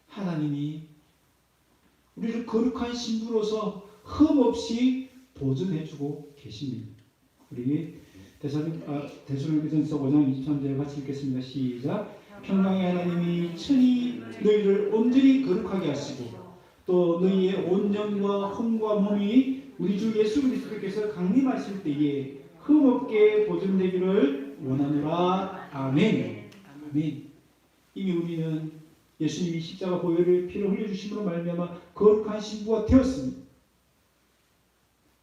A: 하나님이 우리를 거룩한 신부로서 흠없이 보존해주고 계십니다. 우리 데살로니가전서 5장 23절 같이 읽겠습니다. 시작. 평강의 하나님이 친히 너희를 온전히 거룩하게 하시고 또 너희의 온 영과 혼과 몸이 우리 주 예수 그리스도께서 강림하실 때에 흠없게 보존되기를 원하노라. 아멘. 아멘. 이미 우리는 예수님이 십자가 보혈의 피를 흘려주심으로 말미암아 거룩한 신부가 되었습니다.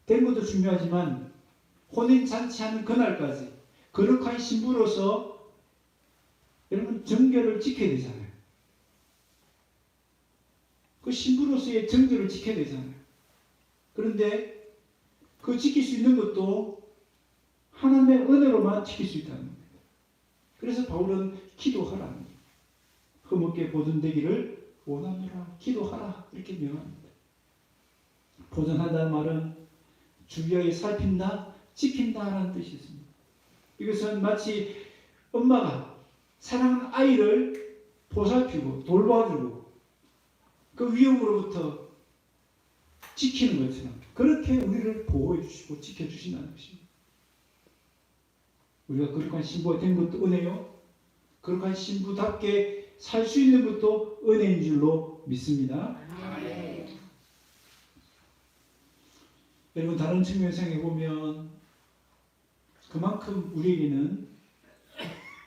A: 된 것도 중요하지만 혼인 잔치하는 그날까지 거룩한 신부로서 여러분 정결을 지켜야 되잖아요. 그 신부로서의 정결을 지켜야 되잖아요. 그런데 그 지킬 수 있는 것도 하나님의 은혜로만 지킬 수 있다는 겁니다. 그래서 바울은 기도하라. 흠없게 보존되기를 원하노라. 기도하라. 이렇게 명합니다. 보존한다는 말은 주의하게 살핀다, 지킨다라는 뜻이 있습니다. 이것은 마치 엄마가 사랑하는 아이를 보살피고 돌봐주고 그 위험으로부터 지키는 것처럼 그렇게 우리를 보호해 주시고 지켜주신다는 것입니다. 우리가 거룩한 신부가 된 것도 은혜요. 거룩한 신부답게 살 수 있는 것도 은혜인 줄로 믿습니다. 네. 여러분 다른 측면에서 생각해 보면 그만큼 우리에게는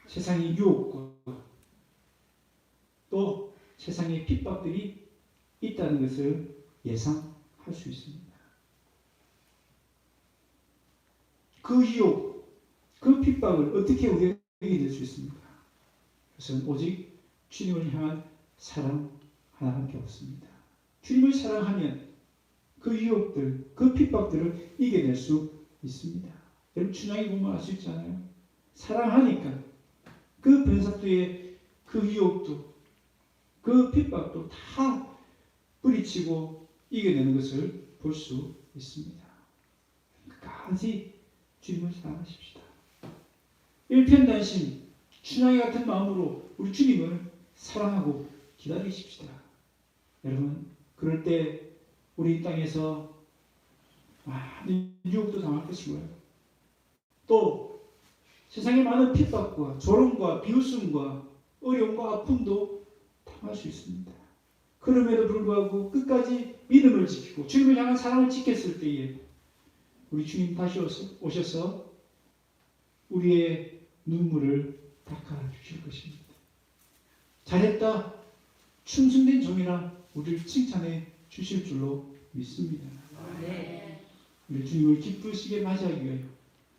A: 세상의 유혹과 또 세상의 핍박들이 있다는 것을 예상할 수 있습니다. 그 유혹, 그 핍박을 어떻게 우리가 이겨낼 수 있습니까? 그것은 오직 주님을 향한 사랑 하나밖에 없습니다. 주님을 사랑하면 그 유혹들, 그 핍박들을 이겨낼 수 있습니다. 여러분 춘향이 보면 알 수 있잖아요. 사랑하니까 그 변사투의 그 유혹도 그 핍박도 다 뿌리치고 이겨내는 것을 볼 수 있습니다. 끝까지 주님을 사랑하십시다. 일편단심 춘향이 같은 마음으로 우리 주님을 사랑하고 기다리십시다. 여러분 그럴 때 우리 땅에서 많은 유혹도 당할 것이고요. 또 세상에 많은 핍박과 조롱과 비웃음과 어려움과 아픔도 당할 수 있습니다. 그럼에도 불구하고 끝까지 믿음을 지키고 주님을 향한 사랑을 지켰을 때에 우리 주님 다시 오셔서 우리의 눈물을 닦아 주실 것입니다. 잘했다, 충성된 종이라 우리를 칭찬해 주실 줄로 믿습니다. 네. 우리 주님을 기쁘시게 맞이하기 위하여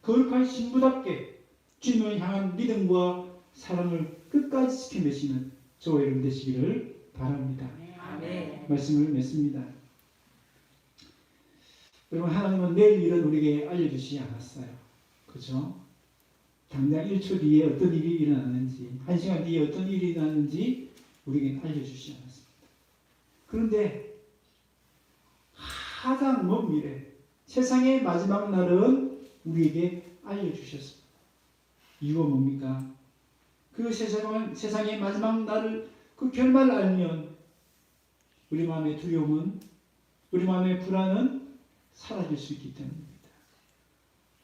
A: 거룩한 신부답게 주님을 향한 믿음과 사랑을 끝까지 지켜내시는 저와 여러분 되시기를 바랍니다. 네. 말씀을 맺습니다. 여러분 하나님은 내일 일은 우리에게 알려주시지 않았어요. 그렇죠? 당장 1초 뒤에 어떤 일이 일어나는지 1시간 뒤에 어떤 일이 일어나는지 우리에게 알려주시지 않았습니다. 그런데 가장 먼 미래 세상의 마지막 날은 우리에게 알려주셨습니다. 이유가 뭡니까? 그 세상의 마지막 날을 그 결말을 알면 우리 마음의 두려움은 우리 마음의 불안은 사라질 수 있기 때문입니다.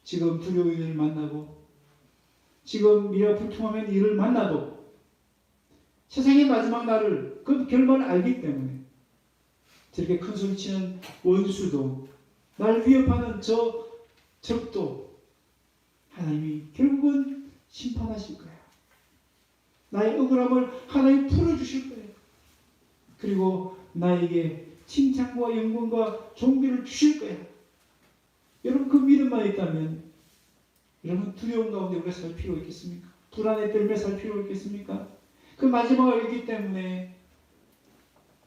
A: 지금 두려운 일을 만나고 지금 미래가 불통하면 이를 만나도 세상의 마지막 날을 그 결말을 알기 때문에 저렇게 큰 소리치는 원수도 날 위협하는 저 적도 하나님이 결국은 심판하실 거예요. 나의 억울함을 하나님이 풀어주실 거예요. 그리고 나에게 칭찬과 영광과 존귀를 주실 거예요. 여러분 그 믿음만 있다면 여러분 두려움 가운데 우리가 살 필요 있겠습니까? 불안에 떨며 살 필요 있겠습니까? 그 마지막을 알기 때문에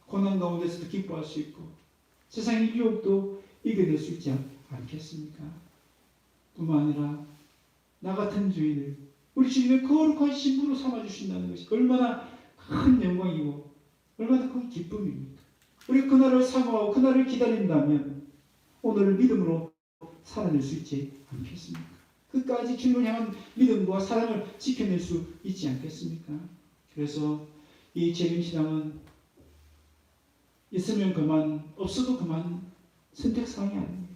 A: 고난 가운데서도 기뻐할 수 있고 세상의 유혹도 이겨낼 수 있지 않겠습니까? 뿐만 아니라 나 같은 죄인을 우리 주님의 거룩한 신부로 삼아주신다는 것이 얼마나 큰 영광이고 얼마나 큰 기쁨입니까? 우리 그날을 사모하고 그날을 기다린다면 오늘을 믿음으로 살아낼 수 있지 않겠습니까? 끝까지 주님을 향한 믿음과 사랑을 지켜낼 수 있지 않겠습니까? 그래서 이 재림신앙은 있으면 그만, 없어도 그만 선택사항이 아닙니다.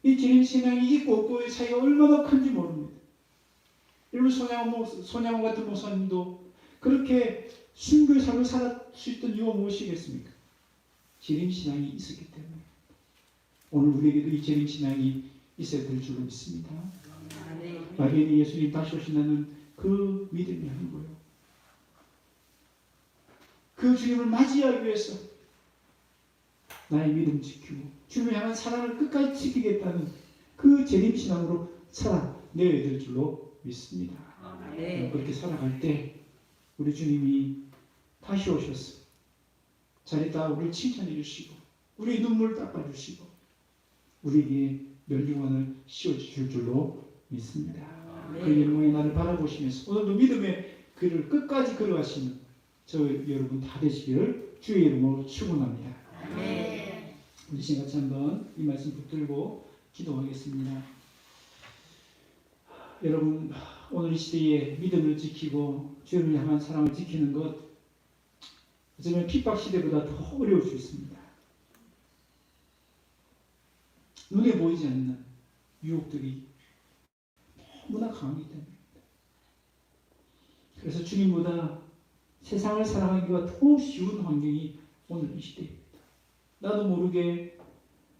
A: 이 재림신앙이 있고 없고의 차이가 얼마나 큰지 모릅니다. 여러분 손양호 같은 목사님도 그렇게 순교의 삶을 살 수 있던 이유가 무엇이겠습니까? 재림신앙이 있었기 때문에 오늘 우리에게도 이 재림신앙이 있어야 될 줄로 믿습니다. 막연히 예수님 다시 오신다는 그 믿음이 아니고요. 그 주님을 맞이하기 위해서 나의 믿음 지키고 주님을 향한 사랑을 끝까지 지키겠다는 그 재림신앙으로 살아내야 될 줄로 믿습니다. 그렇게 살아갈 때 우리 주님이 다시 오셔서 잘했다 우리를 칭찬해 주시고 우리 눈물을 닦아주시고 우리에게 멸류관을 씌워주실 줄로 믿습니다. 그 영광의 날을 바라보시면서 오늘도 믿음의 길을 끝까지 걸어가시는 저 여러분 다 되시기를 주의 이름으로 축원합니다. 우리 같이 한번 이 말씀 붙들고 기도하겠습니다. 여러분 오늘 이 시대에 믿음을 지키고 주님을 향한 사랑을 지키는 것 어쩌면 핍박 시대보다 더 어려울 수 있습니다. 눈에 보이지 않는 유혹들이 너무나 강하기 때문입니다. 그래서 주님보다 세상을 사랑하기가 더 쉬운 환경이 오늘 이 시대입니다. 나도 모르게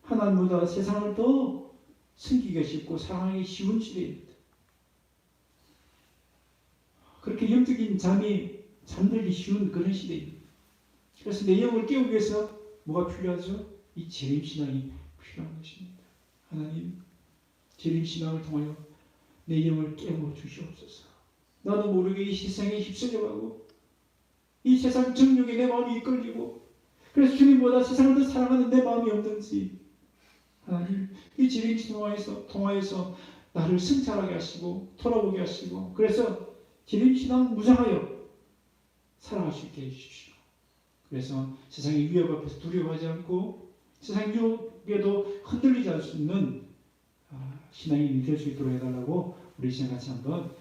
A: 하나님보다 세상을 더 섬기기가 쉽고 사랑하기 쉬운 시대입니다. 그렇게 영적인 잠이 잠들기 쉬운 그런 시대입니다. 그래서 내 영을 깨우기 위해서 뭐가 필요하죠? 이 재림신앙이 필요한 것입니다. 하나님, 재림신앙을 통하여 내 영을 깨워 주시옵소서. 나도 모르게 이 세상에 휩쓸려가고 이 세상 정욕에 내 마음이 이끌리고 그래서 주님보다 세상을 더 사랑하는 내 마음이 없는지 하나님 이 재림신앙에서 통하여서 나를 성찰하게 하시고 돌아보게 하시고 그래서 재림신앙 무장하여 살아갈 수 있게 해주십시오. 그래서 세상의 위협 앞에서 두려워하지 않고 세상 유혹에도 흔들리지 않을 수 있는 신앙인이 될 수 있도록 해달라고 우리 시간 같이 한번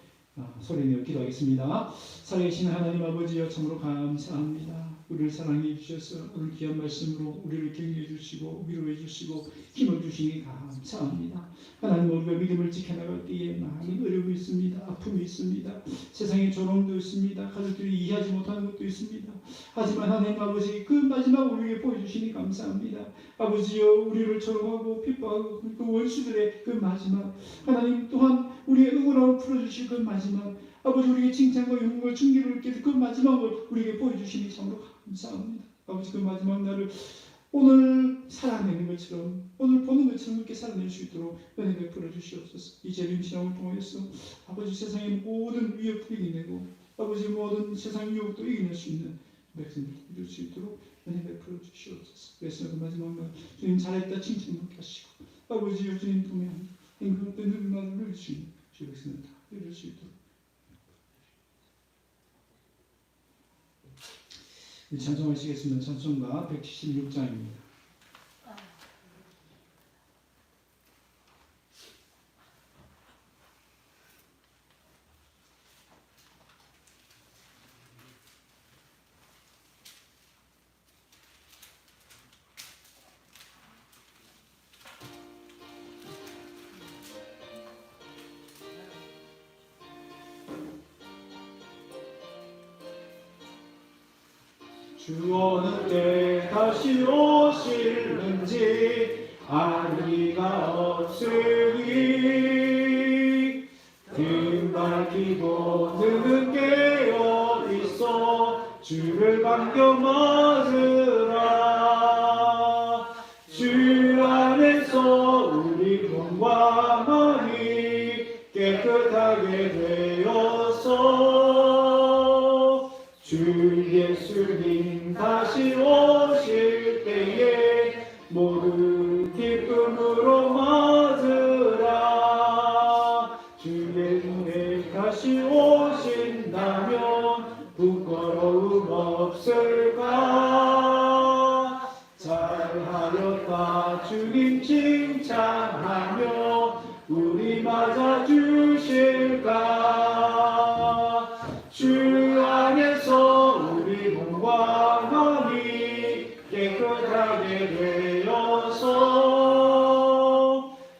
A: 소리내어 기도하겠습니다. 살아계신 하나님 아버지여 참으로 감사합니다. 우리를 사랑해 주셔서 오늘 귀한 말씀으로 우리를 격려해 주시고 위로해 주시고 힘을 주시니 감사합니다. 하나님 우리가 믿음을 지켜나갈 때에 많은 어려움이 있습니다. 아픔이 있습니다. 세상에 조롱도 있습니다. 가족들이 이해하지 못하는 것도 있습니다. 하지만 하나님 아버지 그 마지막 우리에게 보여주시니 감사합니다. 아버지여 우리를 조롱하고 핍박하고 그 원수들의 그 마지막 하나님 또한 우리의 응원함을 풀어주실 그 마지막 아버지 우리에게 칭찬과 영광과 존귀를 얻게 그 마지막을 우리에게 보여주시니 참으로 감사합니다. 아버지 그 마지막 날을 오늘 살아내는 것처럼 오늘 보는 것처럼 이렇게 살아낼 수 있도록 은혜 베풀어 주시옵소서. 이 재림신앙을 통해서 아버지 세상의 모든 위협도 이겨내고 아버지 모든 세상 유혹도 이겨낼 수 있는 백성들 이룰 수 있도록 은혜 베풀어 주시옵소서. 그래서 그 마지막 날 주님 잘했다 칭찬 받게 하시고 아버지 주님 통해 행복된 누구나 누릴 수 있는 주의 백성들 다 이룰 수 있도록 찬송하시겠습니다. 찬송가 176장입니다. 주 어느 때 다시 오실는지 알기가 없으니 등 밝히고 등은 깨어 있어 주를 반겨 맞으라. 주 안에서 우리 몸과 마음이 깨끗하게 되었어. 주 예수님 다시 오실 때에 모두 기쁨으로 맞으라. 주의 눈에 다시 오신다면 부끄러움 없을까. 잘하였다 주님 칭찬하며 우리 맞아주실까. 주 안에서 우리 몸과 마음이 깨끗하게 되어서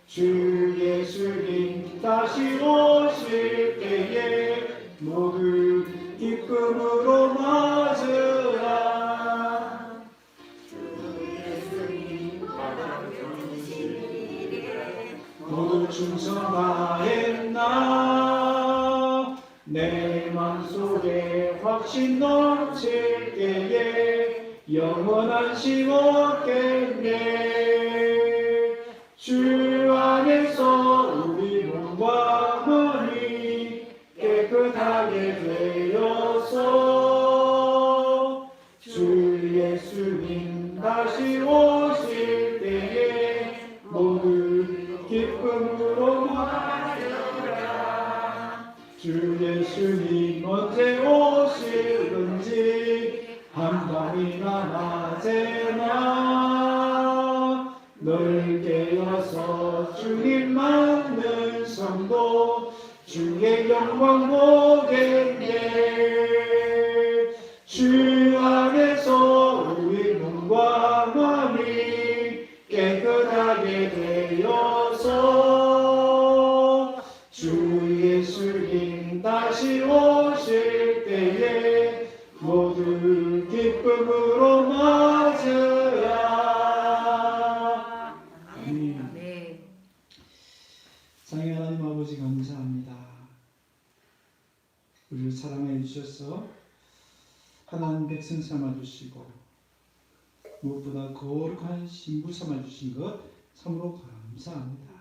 A: 주 예수님 다시 오실 때에 모두 기쁨으로 맞으라. 주 예수님 받아주실 일에 모두 충성하였나. 내 맘속에 확신 넘칠 때에 영원한 쉼 얻겠네. 주 안에서 우리 몸과 마음이 깨끗 되어서 주 예수님 다시 오실 때에 모두 기쁨으로 맞으라. 주 예수님 언제 오실는지 한밤이나 낮에나 널 깨어서 주님 맞는 성도 주의 영광 보겠네. 주 안에서 우리 몸과 마음이 깨끗하게 되어서 주 예수님 다시 오실 때에 모두 기쁨으로 맞으라. 아멘.
B: 네.
A: 사랑의 하나님 아버지 감사합니다. 우리를 사랑해 주셔서 하나님 백성 삼아 주시고 무엇보다 거룩한 신부 삼아 주신 것 참으로 감사합니다.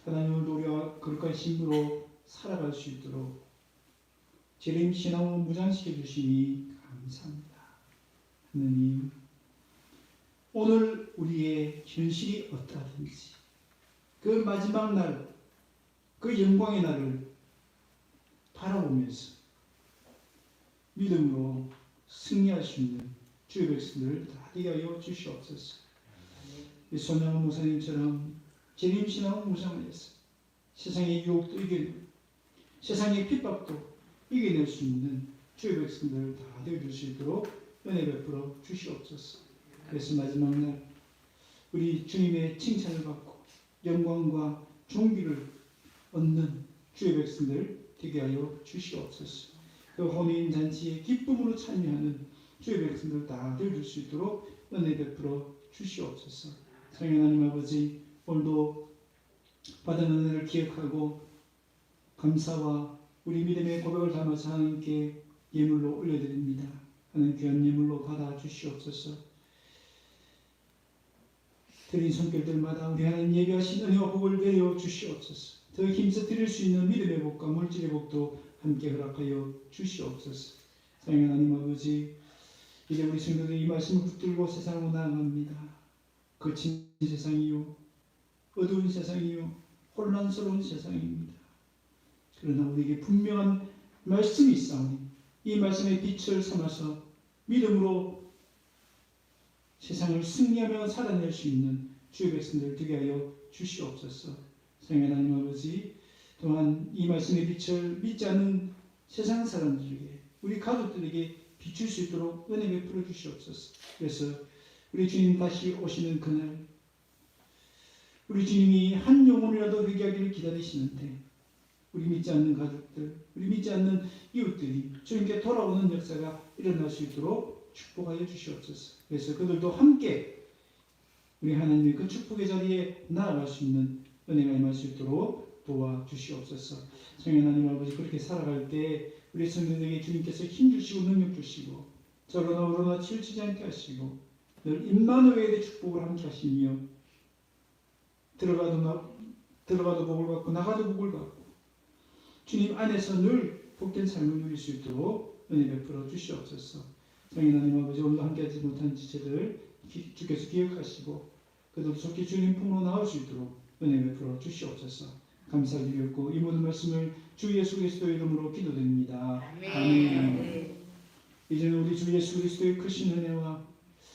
A: 하나님 오늘도 우리가 거룩한 신부로 살아갈 수 있도록 재림 신앙을 무장시켜 주시니 감사합니다. 하나님 오늘 우리의 현실이 어떠하든지 그 마지막 날, 그 영광의 날을 바라보면서 믿음으로 승리할 수 있는 주의 백성들을 다 되게 하여 주시옵소서. 손양원 목사님처럼 재림신앙을 무장하여서 세상의 유혹도 이겨내고 세상의 핍박도 이겨낼 수 있는 주의 백성들을 다 되어줄 수 있도록 은혜 베풀어 주시옵소서. 그래서 마지막 날 우리 주님의 칭찬을 받고 영광과 존귀를 얻는 주의 백성들 되게 하여 주시옵소서. 그 혼인 잔치에 기쁨으로 참여하는 주의 백성들 다 되어줄 수 있도록 은혜 베풀어 주시옵소서. 사랑하는 하나님 아버지, 오늘도 받은 은혜를 기억하고 감사와 우리 믿음의 고백을 담아서 하나님께 예물로 올려드립니다. 하나님 귀한 예물로 받아 주시옵소서. 드린 손길들마다 우리 하나님 예비하신 은혜와 복을 내려 주시옵소서. 더 힘써 드릴 수 있는 믿음의 복과 물질의 복도 함께 허락하여 주시옵소서. 사랑하는 하나님 아버지, 이제 우리 성도들이 이 말씀을 붙들고 세상으로 나아갑니다. 거친 세상이요, 어두운 세상이요, 혼란스러운 세상입니다. 그러나 우리에게 분명한 말씀이 있사오니 이 말씀의 빛을 삼아서 믿음으로 세상을 승리하며 살아낼 수 있는 주의 백성들 되게 하여 주시옵소서. 사랑하는 하나님 아버지, 또한 이 말씀의 빛을 믿지 않는 세상 사람들에게, 우리 가족들에게 비출 수 있도록 은혜 베풀어 주시옵소서. 그래서 우리 주님 다시 오시는 그날, 우리 주님이 한 영혼이라도 회개하기를 기다리시는데 우리 믿지 않는 가족들, 우리 믿지 않는 이웃들이 주님께 돌아오는 역사가 일어날 수 있도록 축복하여 주시옵소서. 그래서 그들도 함께 우리 하나님의 그 축복의 자리에 나아갈 수 있는 은혜가 임할 수 있도록 도와주시옵소서. 성령 하나님 아버지, 그렇게 살아갈 때 우리 성도들에게 주님께서 힘주시고 능력주시고 저러나 오러나 치우치지 않게 하시고 늘 임마누엘의 축복을 함께 하시며 들어가도 복을 받고 나가도 복을 받고 주님 안에서 늘 복된 삶을 누릴 수 있도록 은혜 베풀어 주시옵소서. 성령 하나님 아버지, 오늘도 함께하지 못한 지체들 주께서 기억하시고 그들도 좋게 주님 품으로 나올 수 있도록 은혜 베풀어 주시옵소서. 감사드리고 이 모든 말씀을 주 예수 그리스도의 이름으로 기도드립니다. 아멘. 이제는 우리 주 예수 그리스도의 크신 은혜와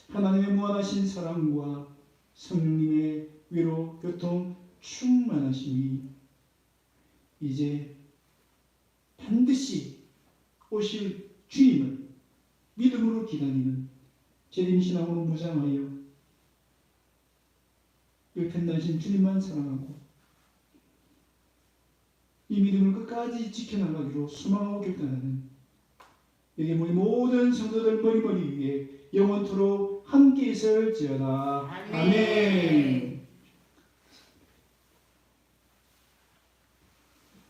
A: 하나님의 무한하신 사랑과 성령님의 위로 교통 충만하심이 이제 반드시 오실 주님을 믿음으로 기다리는 재림신앙으로 무장하여 일편단심 주님만 사랑하고 이 믿음을 끝까지 지켜나가기로 소망하고 결단하는 여기 모인 모든 성도들 머리머리 위에 영원토록 함께 있을지어다. 아멘.